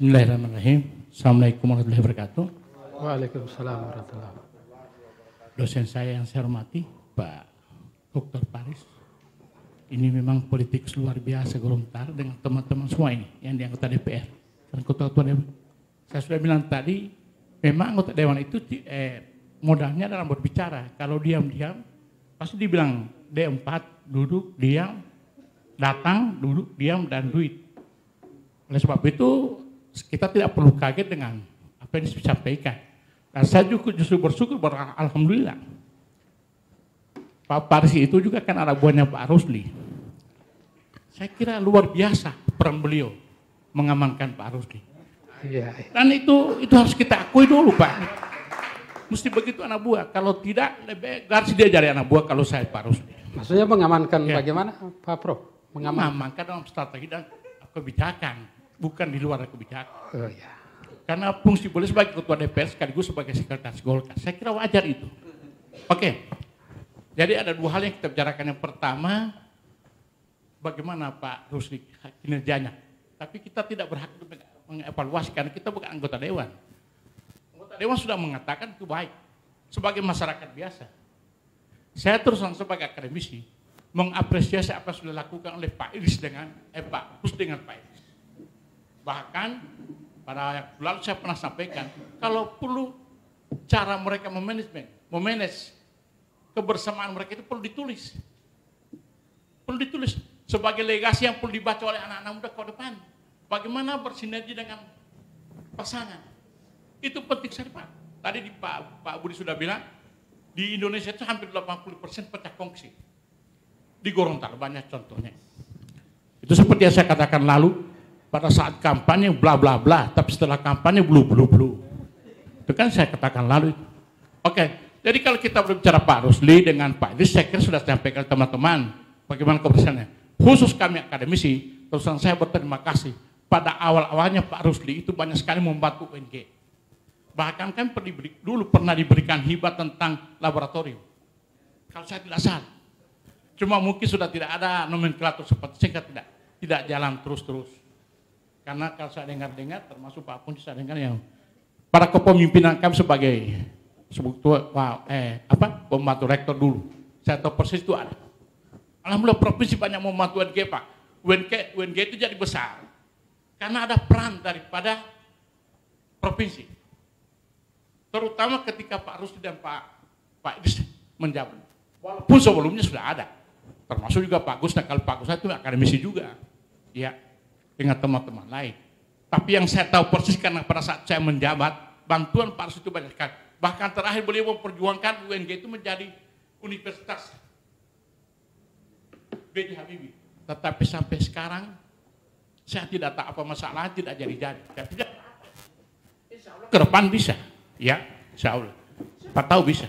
Bismillahirrahmanirrahim. Assalamualaikum warahmatullahi wabarakatuh. Waalaikumsalam warahmatullahi wabarakatuh. Dosen saya yang saya hormati, Pak Dr. Paris. Ini memang politikus luar biasa Gorontalo dengan teman-teman semua ini yang di anggota DPR. Dan ketua-ketua Dewan. Saya sudah bilang tadi, memang anggota Dewan itu modalnya dalam berbicara. Kalau diam-diam, pasti dibilang D4, duduk, diam, datang, duduk, diam, dan duit. Oleh sebab itu, kita tidak perlu kaget dengan apa yang disampaikan. Dan saya juga justru bersyukur, alhamdulillah. Pak Paris itu juga kan anak buahnya Pak Rusli. Saya kira luar biasa peran beliau mengamankan Pak Rusli. Iya. Dan itu harus kita akui dulu Pak. Mesti begitu anak buah. Kalau tidak, lebih harus diajari anak buah kalau saya Pak Rusli. Maksudnya mengamankan Ya. Bagaimana Pak Prof? Mengamankan dalam strategi dan kebijakan, bukan di luar kebijakan. Oh ya. Karena fungsi beliau sebagai ketua DPR sekaligus sebagai sekretaris Golkar. Saya kira wajar itu. Oke. Jadi ada dua hal yang kita bicarakan. Yang pertama, bagaimana Pak Rusli kinerjanya. Tapi kita tidak berhak untuk mengevaluasi karena kita bukan anggota Dewan. Anggota Dewan sudah mengatakan itu baik. Sebagai masyarakat biasa. Saya terus sebagai akademisi mengapresiasi apa yang sudah dilakukan oleh Pak Idris dengan Pak Rus dengan Pak Idris. Bahkan pada yang lalu saya pernah sampaikan, kalau perlu cara mereka memanage kebersamaan mereka itu perlu ditulis. Perlu ditulis sebagai legasi yang perlu dibaca oleh anak-anak muda ke depan. Bagaimana bersinergi dengan pasangan. Itu penting sekali Pak. Tadi Pak Budi sudah bilang, di Indonesia itu hampir 80% pecah kongsi. Di Gorontalo banyak contohnya. Itu seperti yang saya katakan lalu, pada saat kampanye bla bla bla, tapi setelah kampanye blu blu blu. Itu kan saya katakan lalu itu. Oke, jadi kalau kita berbicara Pak Rusli dengan Pak Idris, saya kira sudah sampaikan teman-teman bagaimana kebersamaan. Khusus kami akademisi, terus saya berterima kasih. Pada awal-awalnya Pak Rusli itu banyak sekali membantu UNG. Bahkan kan dulu pernah diberikan hibah tentang laboratorium. Kalau saya tidak salah. Cuma mungkin sudah tidak ada nomenklatur seperti sehingga tidak jalan terus-terus. Karena kalau saya dengar-dengar, termasuk Pak Pun saya dengar yang pada kepemimpinan kami sebagai pembantu rektor dulu. Saya tahu persis itu ada. Alhamdulillah provinsi banyak membantu UNG Pak. UNG itu jadi besar. Karena ada peran daripada provinsi. Terutama ketika Pak Rusli dan Pak Idris menjabat. Walaupun sebelumnya sudah ada. Termasuk juga Pak Gus, kalau Pak Gus itu akademisi juga. Ya, dengan teman-teman lain. Tapi yang saya tahu persis karena pada saat saya menjabat, bantuan Pak Rusli itu banyak sekali. Bahkan terakhir beliau memperjuangkan UNG itu menjadi universitas B.J. Habibie. Tetapi sampai sekarang, saya tidak tahu apa masalah, tidak jadi-jadi. Insya Allah ke depan bisa. Ya, insya Allah. Pak tahu bisa.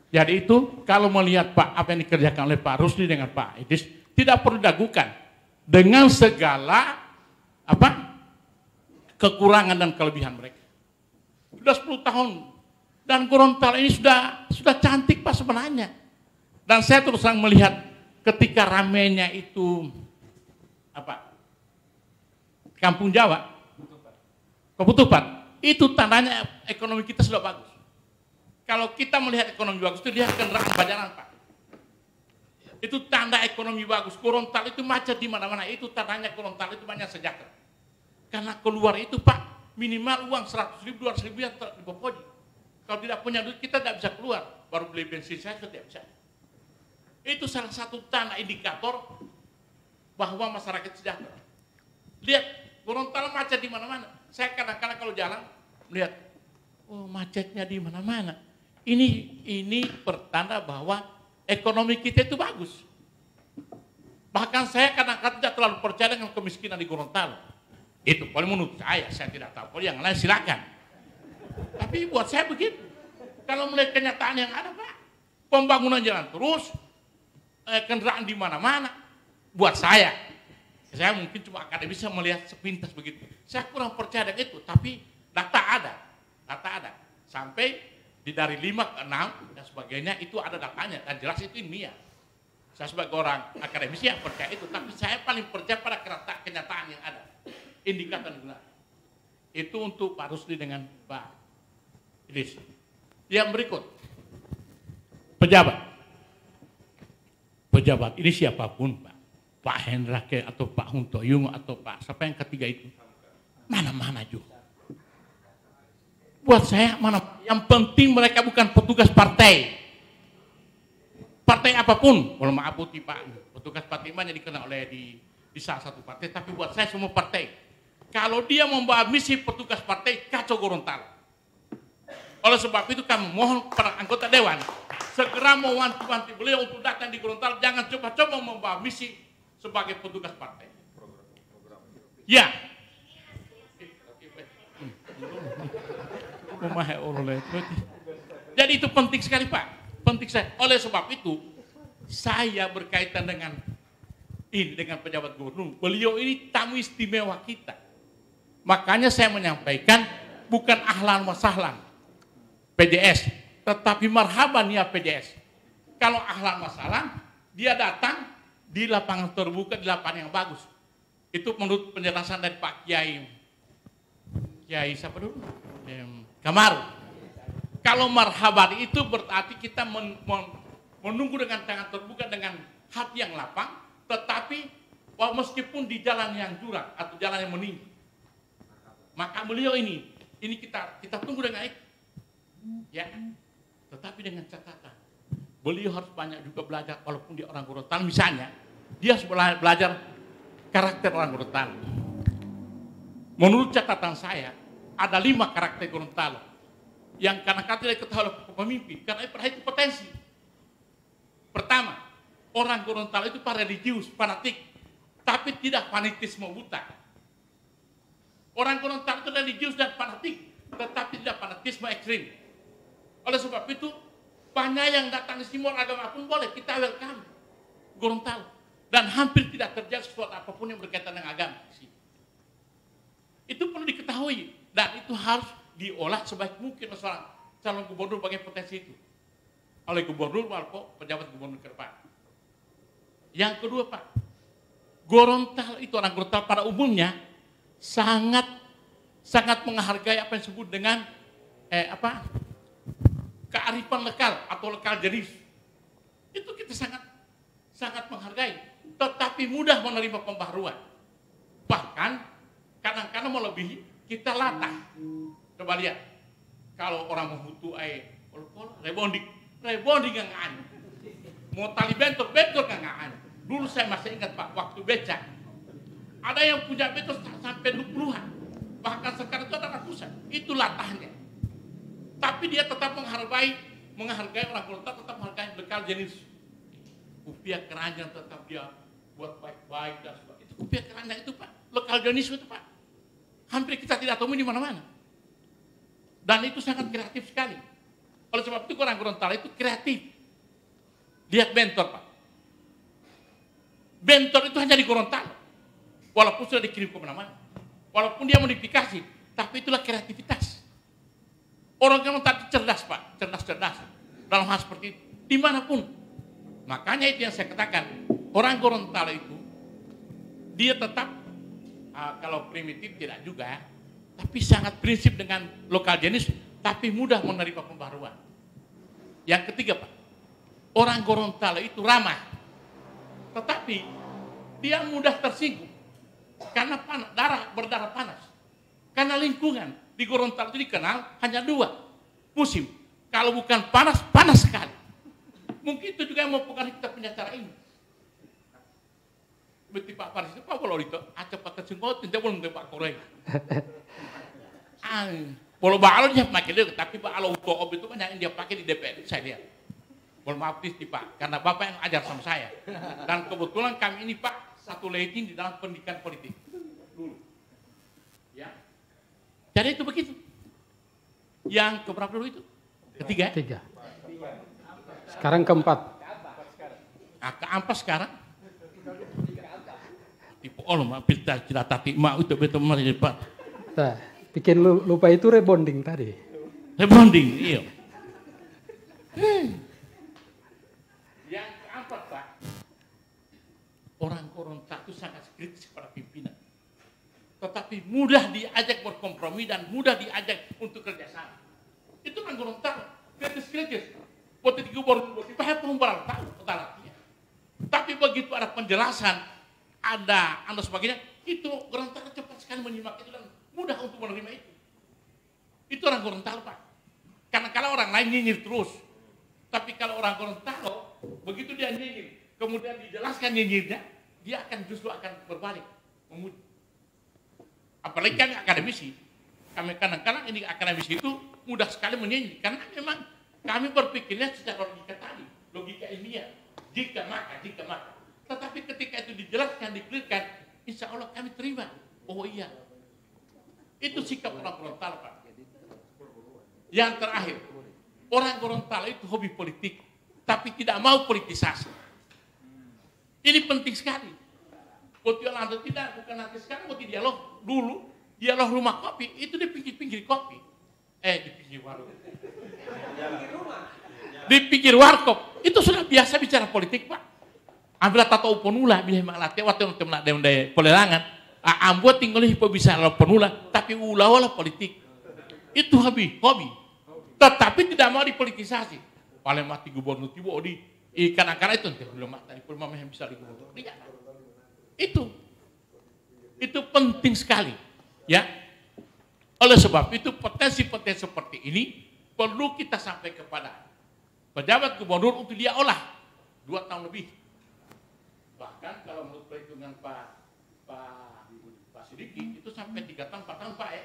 Jadi itu kalau melihat Pak apa yang dikerjakan oleh Pak Rusli dengan Pak Idris tidak perlu diragukan dengan segala kekurangan dan kelebihan mereka. Sudah 10 tahun dan Gorontalo ini sudah cantik Pak sebenarnya. Dan saya terus terang melihat ketika ramenya itu Kampung Jawa, Keputupan, itu tandanya ekonomi kita sudah bagus. Kalau kita melihat ekonomi bagus itu lihat kendaraan bajaran Pak. Itu tanda ekonomi bagus. Gorontalo itu macet di mana-mana. Itu tandanya Gorontalo itu banyak sejahtera. Karena keluar itu Pak minimal uang 100.000, 200.000 yang dipokoji. Kalau tidak punya duit kita tidak bisa keluar. Baru beli bensin saya sudah tidak bisa. Itu salah satu tanda indikator bahwa masyarakat sejahtera. Lihat Gorontalo macet di mana-mana. Saya kadang-kadang kalau jalan melihat, oh macetnya di mana-mana. Ini pertanda bahwa ekonomi kita itu bagus. Bahkan saya kadang-kadang tidak terlalu percaya dengan kemiskinan di Gorontalo. Itu paling menurut saya tidak tahu. Kalau yang lain silakan. Tapi buat saya begitu. Kalau melihat kenyataan yang ada Pak, pembangunan jalan terus, kendaraan di mana-mana. Buat saya mungkin cuma akademis bisa melihat sepintas begitu. Saya kurang percaya dengan itu. Tapi data ada. Sampai dari 5 ke 6 dan sebagainya itu ada datanya dan jelas itu ilmiah. Saya sebagai orang akademisi yang percaya itu, tapi saya paling percaya pada kenyataan yang ada, indikator yang benar. Itu untuk Pak Rusdi dengan Pak Idris. Yang berikut, pejabat. Pejabat ini siapapun, Pak. Pak Hendra atau Pak Huntoyung atau Pak siapa yang ketiga itu. Mana-mana juga. Buat saya mana, yang penting mereka bukan petugas partai. Partai apapun, kalau maaf putih Pak, petugas partai mana dikenal oleh di salah satu partai, tapi buat saya semua partai. Kalau dia membawa misi petugas partai, kacau Gorontalo. Oleh sebab itu kami mohon para anggota dewan, segera mewanti-wanti beliau untuk datang di Gorontalo, jangan coba-coba membawa misi sebagai petugas partai. Ya. Jadi itu penting sekali Pak, penting sekali. Oleh sebab itu saya berkaitan dengan ini, dengan pejabat gubernur. Beliau ini tamu istimewa kita. Makanya saya menyampaikan bukan ahlan wa sahlan PJS, tetapi marhaban ya PJS. Kalau ahlan wa sahlan, dia datang di lapangan terbuka, di lapangan yang bagus. Itu menurut penjelasan dari Pak Kiai siapa dulu? Kamaru. Kalau marhaban itu berarti kita menunggu dengan tangan terbuka, dengan hati yang lapang, tetapi meskipun di jalan yang jurang atau jalan yang meninggi. Maka beliau ini kita tunggu dengan baik. Ya. Tetapi dengan catatan, beliau harus banyak juga belajar walaupun dia orang Gorontalo misalnya, dia harus belajar karakter orang Gorontalo. Menurut catatan saya, ada 5 karakter Gorontalo yang kadang-kadang tidak diketahui oleh pemimpin karena itu potensi. Pertama, orang Gorontalo itu religius, fanatik, tapi tidak fanatisme buta. Orang Gorontalo itu religius dan fanatik, tetapi tidak fanatisme ekstrim. Oleh sebab itu, banyak yang datang di simbol agama pun boleh, kita welcome Gorontalo. Dan hampir tidak terjadi sesuatu apapun yang berkaitan dengan agama. Itu perlu diketahui dan itu harus diolah sebaik mungkin seorang calon gubernur bagi potensi itu oleh gubernur maupun pejabat gubernur ke depan. Yang kedua Pak, Gorontalo itu orang Gorontalo pada umumnya sangat menghargai apa yang disebut dengan kearifan lokal atau lokal jenis. Itu kita sangat menghargai, tetapi mudah menerima pembaharuan. Bahkan kadang-kadang melebihi, kita latah. Coba lihat, kalau orang Mahutu rebonding nggak ngani. Mau tali bentor nggak ngani. Dulu saya masih ingat Pak, waktu becak, ada yang punya bentor sampai 20-an. Bahkan sekarang itu ada ratusan. Itu latahnya. Tapi dia tetap menghargai orang Gorontalo, tetap menghargai bekal jenis. Kupiah keranjang tetap dia buat baik-baik dan sebagainya. Itu kupiah keranjang itu Pak, lokal jenis itu Pak. Hampir kita tidak temui di mana-mana. Dan itu sangat kreatif sekali. Oleh sebab itu orang Gorontalo itu kreatif. Lihat bentor Pak. Bentor itu hanya di Gorontalo. Walaupun sudah dikirim ke mana-mana. Walaupun dia modifikasi, tapi itulah kreativitas. Orang Gorontalo cerdas Pak, cerdas. Dalam hal seperti itu, dimanapun. Makanya itu yang saya katakan, orang Gorontalo itu, dia tetap, kalau primitif tidak juga, tapi sangat prinsip dengan lokal jenis, tapi mudah menerima pembaharuan. Yang ketiga Pak, orang Gorontalo itu ramah, tetapi dia mudah tersinggung, karena berdarah panas. Karena lingkungan di Gorontalo itu dikenal hanya 2 musim. Kalau bukan panas, panas sekali. Mungkin itu juga yang mempengaruhi kita punya cara ini. Betul Pak Faris itu Pak kalau itu acap pakai singkot tidak boleh Pak Koreng. Kalau balon dia pakai dia, tapi balon untuk itu banyak yang dia pakai di DPR saya lihat. Mohon maaf Pak, karena Bapak yang ajar sama saya. Dan kebetulan kami ini Pak satu rating di dalam pendidikan politik. Dulu. Ya. Jadi itu begitu. Yang keberapa dulu itu? Ketiga. Sekarang keempat. Keempat sekarang. Tipe mampir tidak tati mau itu betul mari Pak. Nah, bikin lupa itu rebonding tadi. Rebonding, iya. Yang keempat Pak, orang Gorontalo itu sangat kritis pada pimpinan. tetapi mudah diajak berkompromi dan mudah diajak untuk kerjasama. Itu kan Gorontalo, kritis. Potensi gubernur itu hanya pengumpulan tahu artinya. Tapi begitu ada penjelasan, ada sebagainya, itu Gorontalo cepat sekali menyimak itu dan mudah untuk menerima itu. Itu orang Gorontalo, Pak. Karena kalau orang lain nyinyir terus, tapi kalau orang Gorontalo, begitu dia nyinyir, kemudian dijelaskan nyinyirnya, dia akan justru akan berbalik, memuji. Apalagi kami akademisi, kami kadang-kadang ini akademisi itu mudah sekali menyinyir, karena memang kami berpikirnya secara logika tadi, logika ilmiah, jika maka. Tetapi ketika itu dijelaskan, dikelirkan, insya Allah kami terima. Oh iya, itu sikap orang Gorontalo, Pak. Yang terakhir, orang Gorontalo itu hobi politik, tapi tidak mau politisasi. Ini penting sekali. Anda tidak, bukan nanti sekarang, waktu dialog dulu, dialog rumah kopi, itu di pinggir-pinggir kopi. Di pinggir warung. Di pinggir warkop, itu sudah biasa bicara politik, Pak. Ambil tato uponula, bila malate, waktu nanti melade pelelangan, ambuat tinggal hipo bisa uponula, tapi ulah politik. Itu hobi. Tetapi tidak mau dipolitisasi. Paling mati gubernur tiba di ikan-ikan itu nanti belum mati pun yang bisa digubernur. Itu penting sekali, ya. Oleh sebab itu potensi-potensi seperti ini perlu kita sampai kepada pejabat gubernur untuk dia olah 2 tahun lebih. Bahkan kalau menurut perhitungan Pak Sidiki itu sampai 3 tahun, 4 tahun, Pak, ya.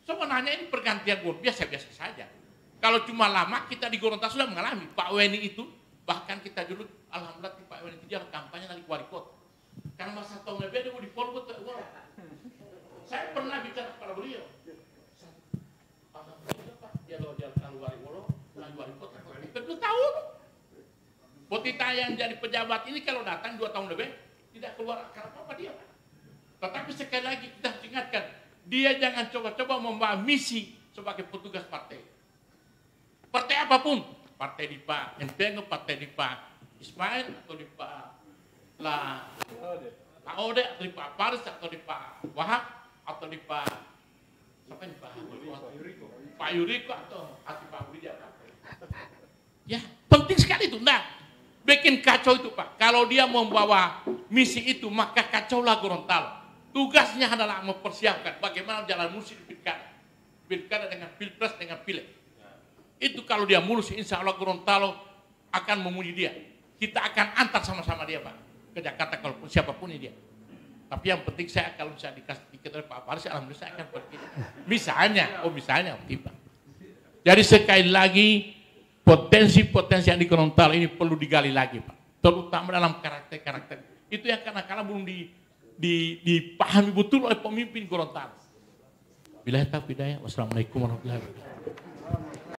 Sebenarnya ini pergantian gubernur biasa-biasa saja. Kalau cuma lama kita di Gorontalo sudah mengalami. Pak Weni itu, bahkan kita dulu, alhamdulillah Pak Weni itu dia kampanye dari wali kota. Karena masa tahun lebih dia mau di Polbut. Saya pernah bicara kepada beliau. Alhamdulillah Pak, dia kalau wali kota. Kita 2 tahun. Botita yang jadi pejabat ini kalau datang 2 tahun lebih, tidak keluar akar apa-apa dia, Pak. Tetapi sekali lagi kita harus ingatkan, dia jangan coba-coba membawa misi sebagai petugas partai. Partai apapun, partai di Pak Enteng, partai di Pak Ismail, atau di Pak Ode, atau di Pak Paris, atau di Pak Wahab, atau di Pak Yuriko, atau Pak Widya. Ya, penting sekali itu. Nah, bikin kacau itu, Pak. Kalau dia membawa misi itu, maka kacaulah Gorontalo. Tugasnya adalah mempersiapkan bagaimana jalan musik di pilkada dengan pilpres dengan pileg. Itu kalau dia mulus, insya Allah Gorontalo akan memuji dia. Kita akan antar sama-sama dia, Pak, ke Jakarta kalau siapapun dia. Tapi yang penting saya kalau bisa dikasih tiket oleh Pak Paris, alhamdulillah saya akan pergi. Misalnya, tiba. Jadi sekali lagi potensi-potensi yang di Gorontalo ini perlu digali lagi, Pak. Terutama dalam karakter-karakter. Itu yang kadang-kadang belum dipahami betul oleh pemimpin Gorontalo. Billahi taufiq hidayah. Wassalamualaikum warahmatullahi wabarakatuh.